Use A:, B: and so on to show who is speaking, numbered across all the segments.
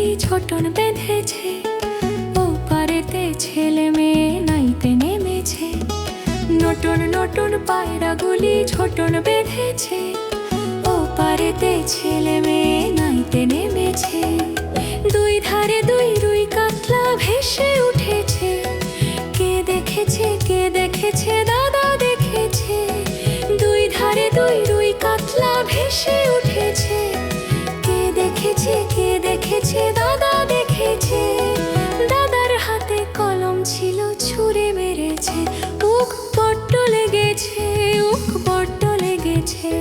A: গুলি ছোটন বেঁধেছে, ও পারেতে ছেলে মেয়ে নাইতে নেমেছে। নতুন নতুন পায়রা গুলি ছোটন বেঁধেছে, ও পারেতে ছেলে মেয়ে নাইতে নেমেছে। দুই ধারে দুই রুই কাতলা ভেসে উঠেছে, কে দেখেছে কে দেখেছে দাদা দেখেছে। দুই ধারে দুই রুই কাতলা ভেসে উঠেছে, কে দেখেছে কে দেখেছে দাদা দেখেছে। দাদার হাতে কলম ছিল ছুঁড়ে মেরেছে, উক বড্ড লেগেছে, উক বড্ড লেগেছে।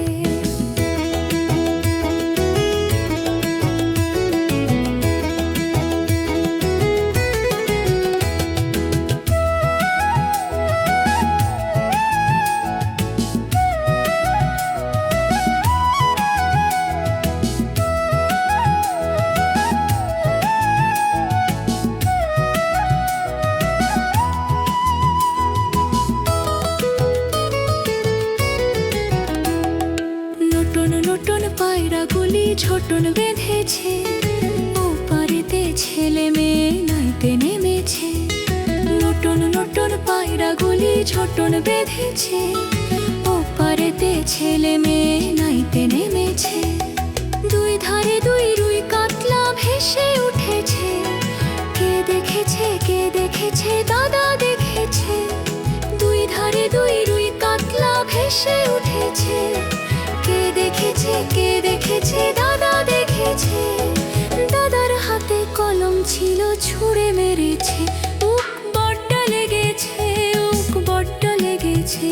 A: নতুন পায়রা গুলি ছোটন বেঁধেছে, ও পারেতে ছেলে মেয়ে নাইতে নেমেছে। নতুন নতুন পায়রা গুলি ছোটন বেঁধেছে, ও পারেতে ছেলে মেয়ে নাইতে নেমেছে। দুই ধারে দুই রুই কাতলা ভেসে উঠেছে, কে দেখেছে কে দেখেছে দাদা দেখেছে। দুই ধারে দুই রুই কাতলা ভেসে উঠেছে, কে দেখেছে কে দেখেছে দাদা দেখেছে। দাদার হাতে কলম ছিল ছুঁড়ে মেরেছে, উক বড্ড লেগেছে, উক বড্ড লেগেছে।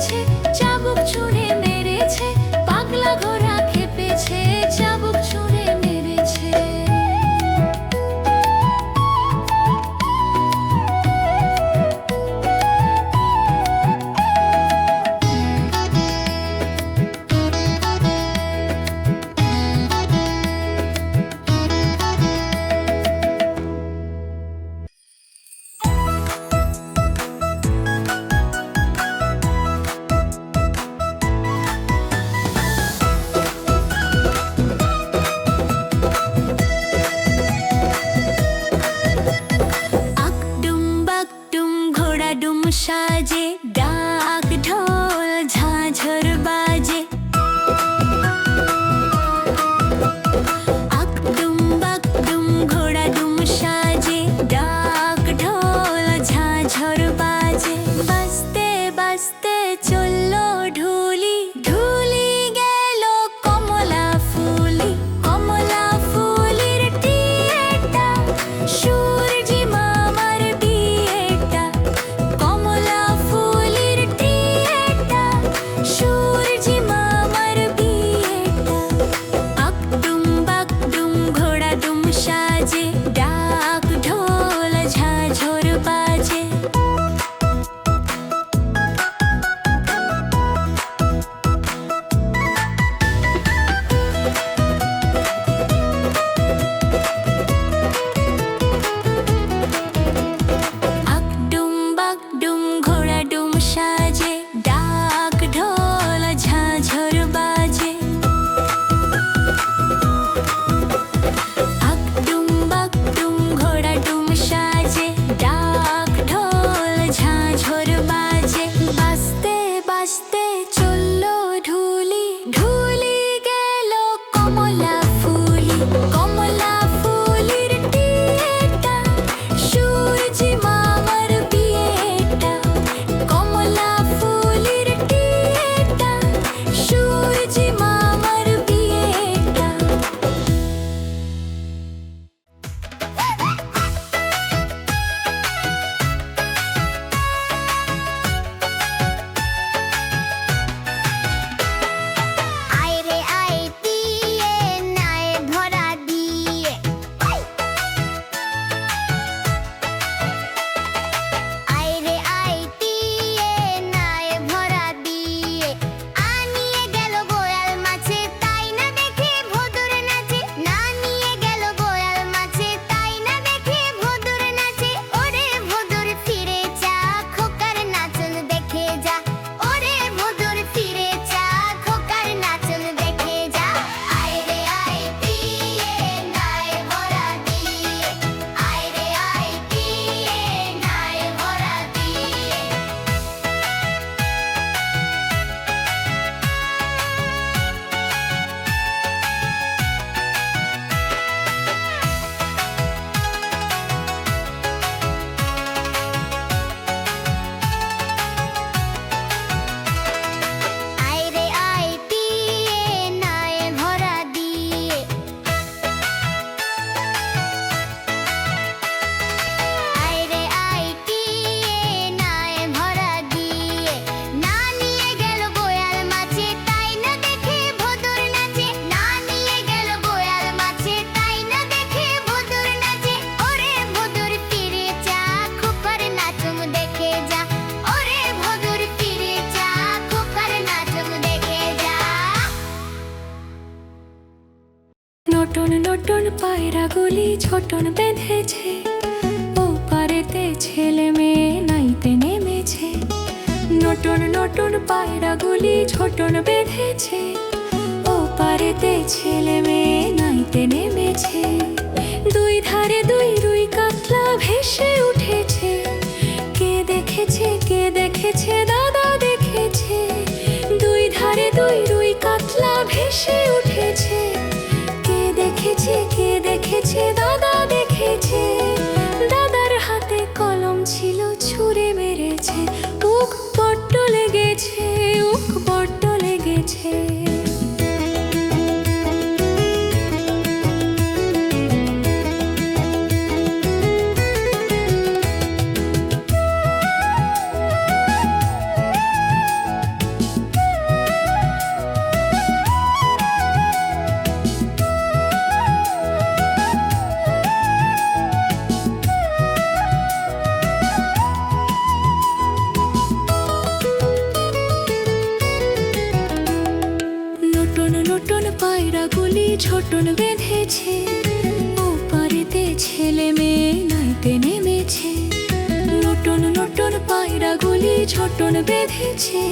A: মেরেছে, চাবুক ছুঁড়ে মেরেছে, পাগলা ঘোড়া খেপেছে, চাবুক ছুঁড়ে মেরেছে। সাজে ডাক ঢোল ঝাঁঝর বাজে, আকডুম বাকডুম ঘোড়া ডুম সাজে, ডাক ঢোল ঝাঁঝর বাজে। বাজতে বাজতে চললো ঢুলি, ঢুলি গেল কমলা ফুলি, কমলা ফুলির টিয়েটা, সূর্যি মামার বিয়েটা, কমলা ফুলির টিয়েটা, সূর্যি মামার বিয়েটা। আকডুম বাকডুম ঘোড়া ডুম সাজে, ডাক ঢোল ঝাঁঝর বাজে। আকডুম বাকডুম ঘোড়া ডুম সাজে, ডাক ঢোল ঝাঁঝর বাজে। আকডুম বাকডুম ঘোড়া ডুম সাজে, ডাক ঢোল ঝাঁঝর বাজে। বাজতে বাজতে চললো ঢুলি, ঢুলি গেল কমলা ফুলি, কমলা ফুলির টিয়েটা, সূর্যি মামার বিয়েটা, কমলা ফুলির টিয়েটা, সূর্যি মামার বিয়েটা।
B: আয় রে আয় দিয়ে নায় ভরা দিয়ে, আয় রে আয় দিয়ে নায় ভরা দিয়ে, আনিয়ে গেল গোয়াল মাছে তাই না দেখে ভোদর নাচে, না নিয়ে গেল গোয়াল মাছে তাই না দেখে ভোদর নাচে। ওরে ভোদর ফিরে যা খোকার নাচন দেখে যা, ওরে ভোদর ফিরে যা খোকার নাচন দেখে যা। আয় রে আয় দিয়ে নায় ভরা দিয়ে, আয় রে আয় দিয়ে নায় ভরা দিয়ে। আয় রে আয় দিয়ে নায় ভরা দিয়ে, আয় রে আয় দিয়ে নায় ভরা দিয়ে, না নিয়ে গেল গোয়াল মাছে তাই না দেখে ভোদর নাচে, না নিয়ে গেল গোয়াল মাছে তাই না দেখে ভোদর নাচে। ওরে ভোদর ফিরে যা খোকার নাচন দেখে যা, ওরে ভোদর ফিরে যা খোকার নাচন দেখে যা।
A: নতুন নতুন পায়রাগুলি ছোটন বেঁধেছে, ও পারেতে ছেলে মেয়ে নাইতে নেমেছে। নতুন নতুন পায়রাগুলি ছোটন বেঁধেছে, ও পারেতে ছেলে মেয়ে নাইতে নেমেছে। দুই ধারে দুই রুই কাতলা ভেসে উঠেছে, কে দেখেছে কে দেখেছে দাদা দেখেছে। দুই ধারে দুই রুই কাতলা ভেসে উঠেছে, কে দেখেছে কে দেখেছে দাদা দেখেছে। দাদার হাতে কলম ছিল ছুঁড়ে মেরেছে, উখ বড্ড লেগেছে, উখ বড্ড লেগেছে। লোটন বেঁধেছে, ওপারেতে ছেলে মেয়ে নাইতে নেমেছে। নতুন নতুন পায়রাগুলি ছোটন বেঁধেছে,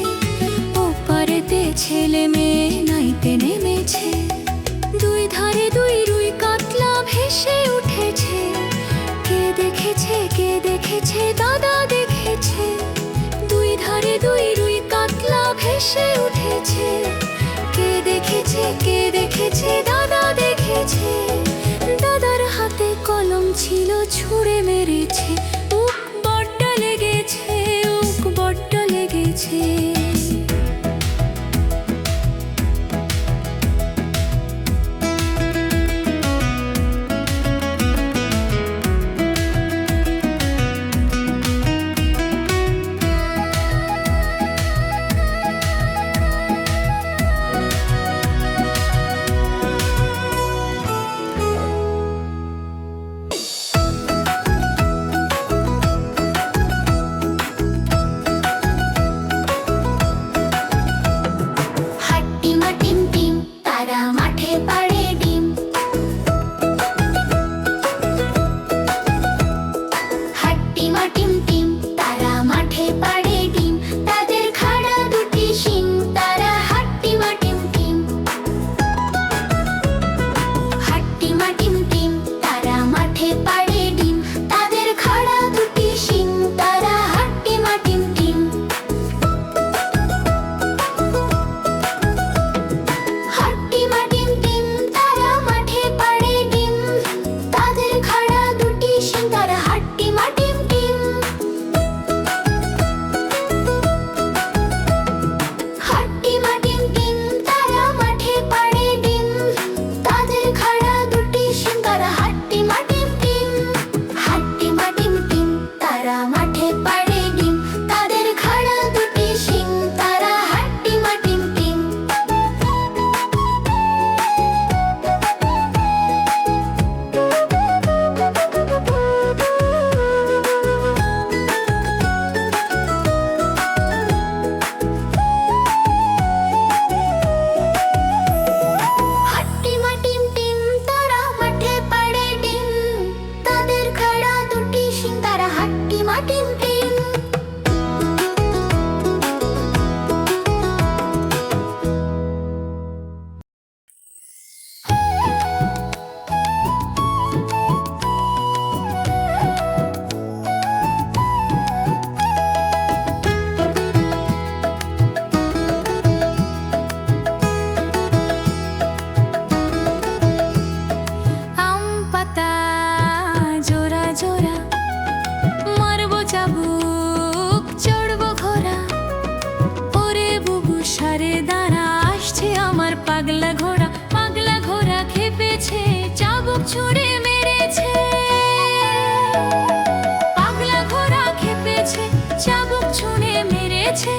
A: ওপারেতে ছেলে মেয়ে নাইতে নেমেছে। দুই ধারে দুই রুই কাতলা ভেসে উঠেছে, কে দেখেছে কে দেখেছে দাদা দেখেছে। দুই ধারে দুই রুই কাতলা ভেসে উঠেছে, কে দেখেছে কে দেখেছে দাদা দেখেছে। দাদার হাতে কলম ছিল ছুঁড়ে মেরেছে, উক বড্ড লেগেছে, উক বড্ড লেগেছে।
B: হাট্টিমা টিম টিম, তারা মাঠে পাড়ে ডিম। হাট্টিমা টিম টিম, তারা মাঠে পাড়ে ডিম। তাদের খাড়া দুটি শিং, তারা হাট্টিমা টিম টিম। হাট্টিমা টিম টিম, তারা মাঠে পাড়ে ডিম। তাদের খাড়া দুটি শিং, তারা হাট্টিমা টিম টিম। হাট্টিমা টিম টিম, তারা মাঠে পাড়ে ডিম। তাদের খাড়া দুটি শিং, তারা হাট্টিমা টিম টিম। হাট্টিমা টিম টিম, তারা মাঠে পাড়ে ডিম। তাদের খাড়া দুটি শিং, তারা হাট্টিমা টিম টিম। হাট্টিমা টিম টিম, তারা মাঠে পাড়ে ডিম। তাদের খাড়া দুটি শিং, তারা হাট্টিমা টিম টিম। হাট্টিমা টিম টিম, তারা মাঠে পাড়ে ডিম। তাদের খাড়া দুটি শিং, তারা হাট্টিমা টিম টিম।
A: আম পাতা জোড়া জোড়া, মারবো চাবুক চড়বো ঘোড়া। ওরে বুবু সারে দাঁড়া, আসছে আমার পাগলা ঘোড়া। পাগলা ঘোড়া খেপেছে, চাবুক ছুঁড়ে মেরেছে। পাগলা ঘোড়া খেপেছে, চাবুক ছুঁড়ে মেরেছে।